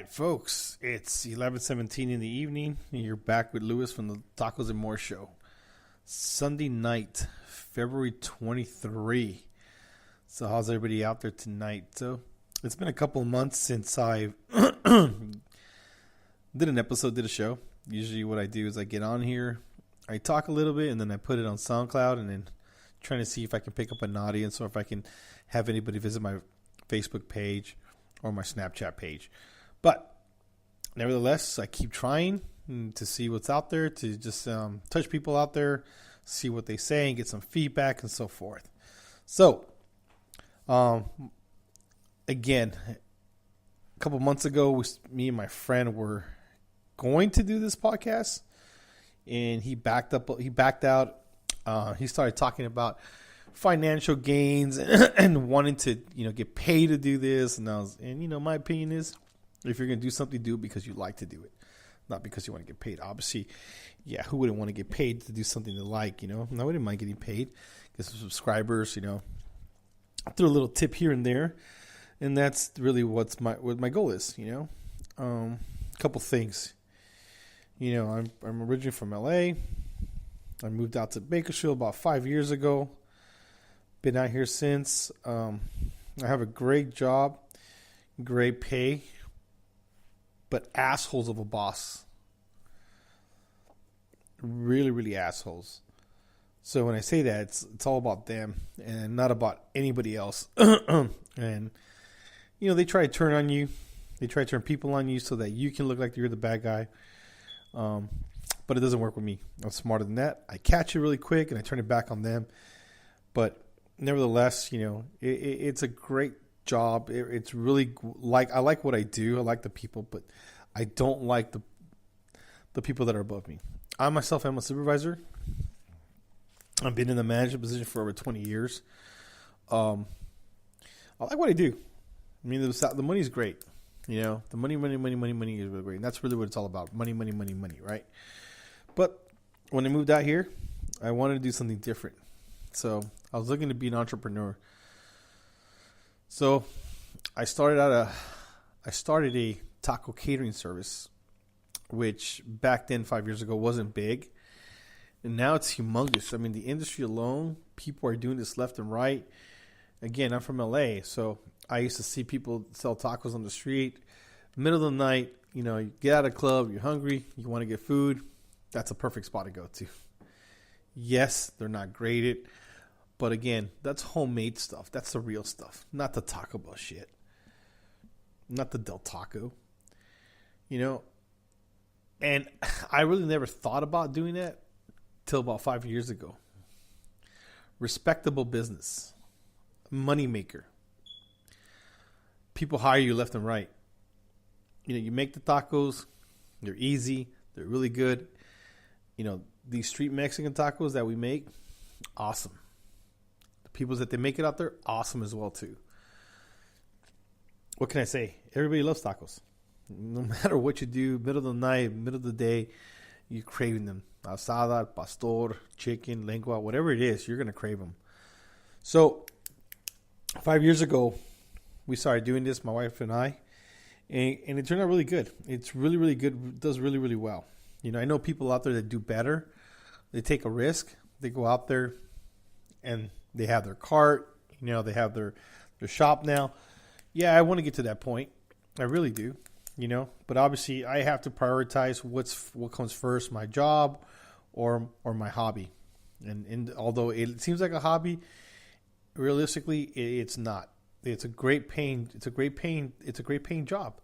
right, folks, it's 11:17 in the evening, and you're back with Lewis from the Tacos and More Show. Sunday night, February 23. So how's everybody out there tonight? So it's been a couple of months since I did a show. Usually what I do is I get on here, I talk a little bit, and then I put it on SoundCloud, and then trying to see if I can pick up an audience or if I can have anybody visit my Facebook page or my Snapchat page. But nevertheless, I keep trying to see what's out there, to just touch people out there, see what they say, and get some feedback and so forth. So, again, a couple months ago, me and my friend were going to do this podcast, and he backed out. He started talking about financial gains and wanting to, get paid to do this. And my opinion is, if you're going to do something, do it because you like to do it, not because you want to get paid. Obviously, yeah, who wouldn't want to get paid to do something they like, I wouldn't mind getting paid, get some subscribers, throw a little tip here and there. And that's really what my goal is, a couple things. I'm originally from LA. I moved out to Bakersfield about 5 years ago. Been out here since. I have a great job, great pay, but assholes of a boss. Really, really assholes. So when I say that, it's all about them and not about anybody else. And, they try to turn on you. They try to turn people on you so that you can look like you're the bad guy. But it doesn't work with me. I'm smarter than that. I catch it really quick and I turn it back on them. But nevertheless, it's a great job. It's really I like what I do. I like the people, but I don't like the people that are above me. I myself am a supervisor. I've been in the management position for over 20 years. I like what I do. I mean, the money's great. The money is really great. And that's really what it's all about. Money, right? But when I moved out here, I wanted to do something different. So I was looking to be an entrepreneur. So I started a taco catering service, which back then 5 years ago wasn't big. And now it's humongous. I mean, the industry alone, people are doing this left and right. Again, I'm from LA, so I used to see people sell tacos on the street. Middle of the night, you get out of the club, you're hungry, you want to get food. That's a perfect spot to go to. Yes, they're not graded. But again, that's homemade stuff. That's the real stuff. Not the Taco Bell shit. Not the Del Taco. And I really never thought about doing that till about 5 years ago. Respectable business. Money maker. People hire you left and right. You make the tacos. They're easy. They're really good. These street Mexican tacos that we make, awesome. The people that they make it out there, awesome as well too. What can I say? Everybody loves tacos. No matter what you do, middle of the night, middle of the day, you're craving them. Asada, pastor, chicken, lengua, whatever it is, you're going to crave them. So 5 years ago, we started doing this, my wife and I, and it turned out really good. It's really, really good. It does really, really well. I know people out there that do better. They take a risk. They go out there and they have their cart. They have their shop now. Yeah, I want to get to that point. I really do. But obviously I have to prioritize what comes first, my job or my hobby. And although it seems like a hobby, realistically it's not. It's a great paying job.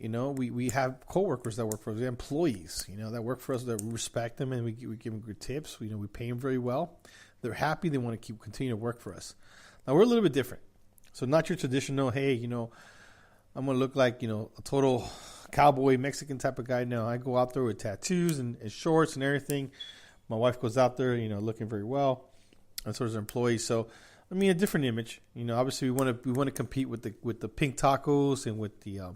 We have coworkers that work for us, employees, that work for us, that we respect them, and we give them good tips. We pay them very well. They're happy. They want to continue to work for us. Now we're a little bit different. So not your traditional, hey, I'm going to look like, a total cowboy Mexican type of guy. No, I go out there with tattoos and shorts and everything. My wife goes out there, looking very well. And so does our employees. So, a different image. Obviously we want to compete with the pink tacos and with the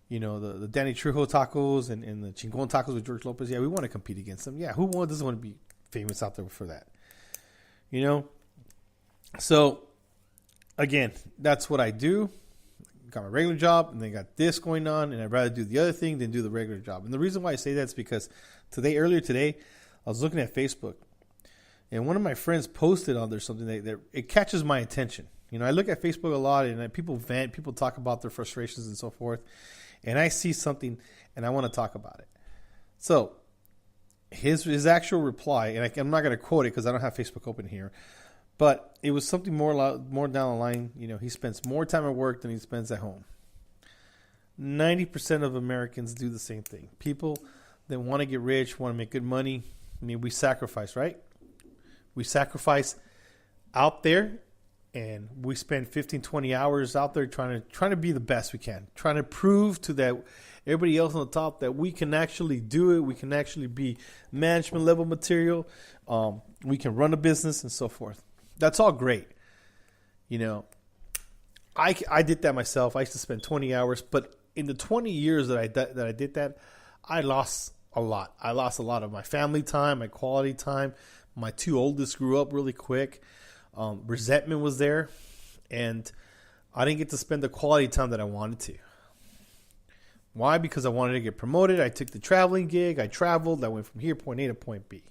the Danny Trejo tacos and the Chingon tacos with George Lopez. Yeah, we want to compete against them. Yeah, who doesn't want to be famous out there for that? So, again, that's what I do. got my regular job, and then got this going on, and I'd rather do the other thing than do the regular job. And the reason why I say that is because earlier today, I was looking at Facebook, and one of my friends posted on there something that it catches my attention. I look at Facebook a lot, and people vent, people talk about their frustrations and so forth, and I see something, and I want to talk about it. So his actual reply, and I'm not going to quote it because I don't have Facebook open here, but it was something more down the line. He spends more time at work than he spends at home. 90% of Americans do the same thing. People that want to get rich, want to make good money. We sacrifice, right? We sacrifice out there, and we spend 15, 20 hours out there trying to be the best we can, trying to prove to that everybody else on the top that we can actually do it. We can actually be management level material. We can run a business and so forth. That's all great. I did that myself. I used to spend 20 hours, but in the 20 years that I did that, I lost a lot. I lost a lot of my family time, my quality time. My two oldest grew up really quick. Resentment was there, and I didn't get to spend the quality time that I wanted to. Why? Because I wanted to get promoted. I took the traveling gig. I traveled. I went from here, point A to point B.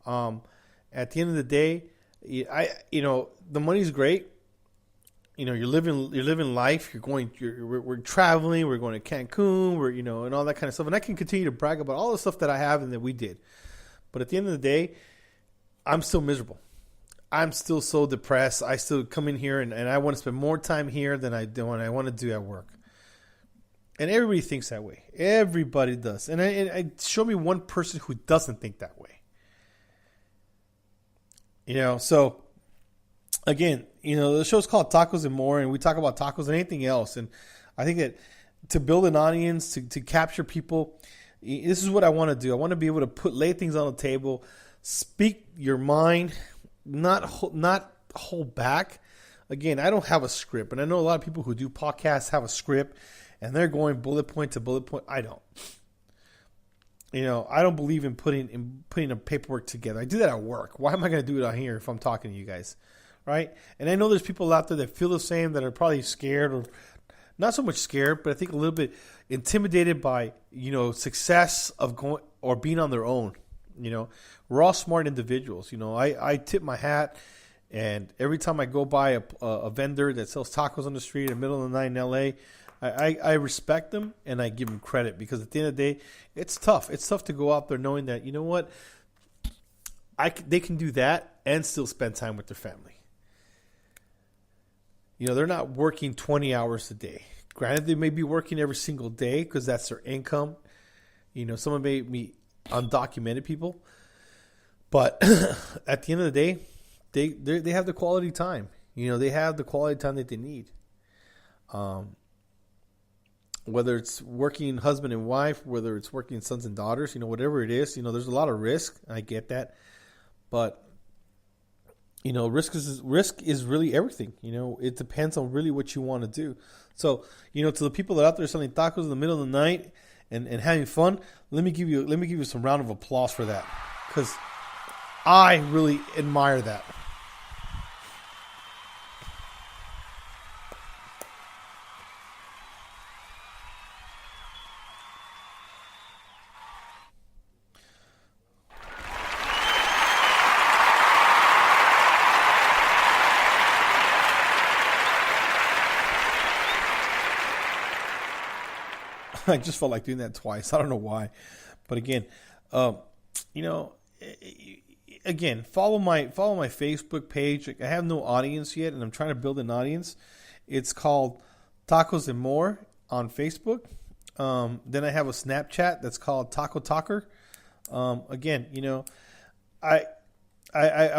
At the end of the day, the money's great. You're living life. We're traveling. We're going to Cancun. We're, and all that kind of stuff. And I can continue to brag about all the stuff that I have and that we did. But at the end of the day, I'm still miserable. I'm still so depressed. I still come in here and I want to spend more time here than I want to do at work. And everybody thinks that way. Everybody does. And I show me one person who doesn't think that way. So again, the show's called Tacos and More, and we talk about tacos and anything else. And I think that to build an audience, to capture people, this is what I want to do. I want to be able to lay things on the table, speak your mind, not hold back. Again, I don't have a script, and I know a lot of people who do podcasts have a script, and they're going bullet point to bullet point. I don't. I don't believe in putting a paperwork together. I do that at work. Why am I going to do it on here if I'm talking to you guys, right? And I know there's people out there that feel the same, that are probably scared, or not so much scared, but I think a little bit intimidated by success of going or being on their own. We're all smart individuals. I tip my hat, and every time I go by a vendor that sells tacos on the street in the middle of the night in LA, I respect them and I give them credit, because at the end of the day, it's tough. It's tough to go out there knowing that, they can do that and still spend time with their family. They're not working 20 hours a day. Granted, they may be working every single day because that's their income. Some of may be undocumented people. But at the end of the day, they have the quality time. They have the quality time that they need. Whether it's working husband and wife, whether it's working sons and daughters, whatever it is, there's a lot of risk. I get that. But, risk is really everything. It depends on really what you want to do. So, to the people that are out there selling tacos in the middle of the night and having fun, let me give you some round of applause for that, because I really admire that. I just felt like doing that twice. I don't know why. But again, follow my Facebook page. I have no audience yet, and I'm trying to build an audience. It's called Tacos and More on Facebook. Then I have a Snapchat that's called Taco Talker. Again, I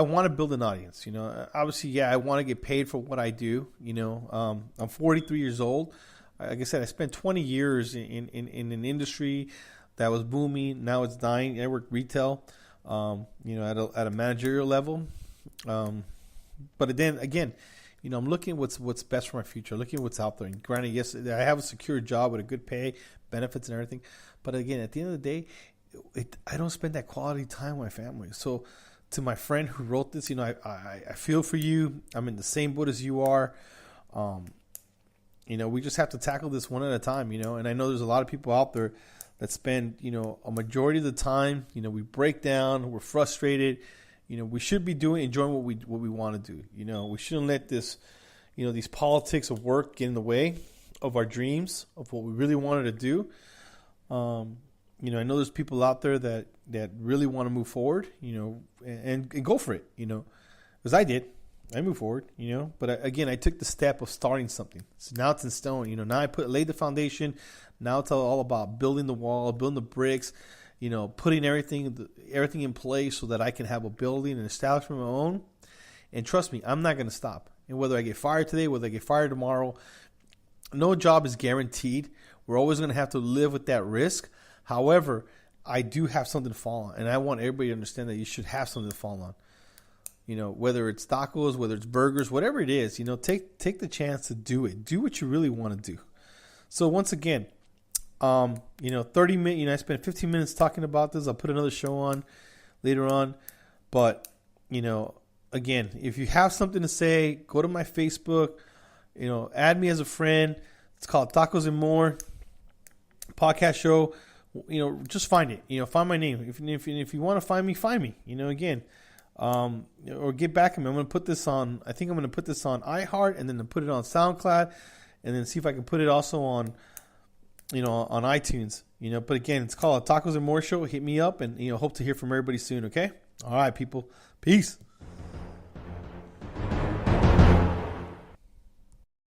want to build an audience. Obviously, I want to get paid for what I do. I'm 43 years old. Like I said, I spent 20 years in an industry that was booming. Now it's dying. I work retail, at a managerial level. But then again, I'm looking at what's best for my future. Looking at what's out there. And granted, yes, I have a secure job with a good pay, benefits, and everything. But again, at the end of the day, I don't spend that quality time with my family. So, to my friend who wrote this, I feel for you. I'm in the same boat as you are. We just have to tackle this one at a time, and I know there's a lot of people out there that spend, a majority of the time, we break down, we're frustrated, we should be enjoying what we want to do. We shouldn't let this, these politics of work get in the way of our dreams, of what we really wanted to do. I know there's people out there that really want to move forward, and go for it, because I did. I moved forward, but again, I took the step of starting something. So now it's in stone, now I laid the foundation. Now it's all about building the wall, building the bricks, putting everything in place so that I can have a building and establishment of my own. And trust me, I'm not going to stop. And whether I get fired today, whether I get fired tomorrow, no job is guaranteed. We're always going to have to live with that risk. However, I do have something to fall on, and I want everybody to understand that you should have something to fall on. Whether it's tacos, whether it's burgers, whatever it is, take the chance to do it. Do what you really want to do. So once again, 30 minutes, I spent 15 minutes talking about this. I'll put another show on later on. But, again, if you have something to say, go to my Facebook, add me as a friend. It's called Tacos and More podcast show. Just find it, find my name. If you want to find me, again, or get back at me. I'm going to put this on, I think I'm going to put this on iHeart, and then put it on SoundCloud, and then see if I can put it also on, on iTunes, but again, it's called a Tacos and More show. Hit me up, and, hope to hear from everybody soon. Okay. All right, people. Peace.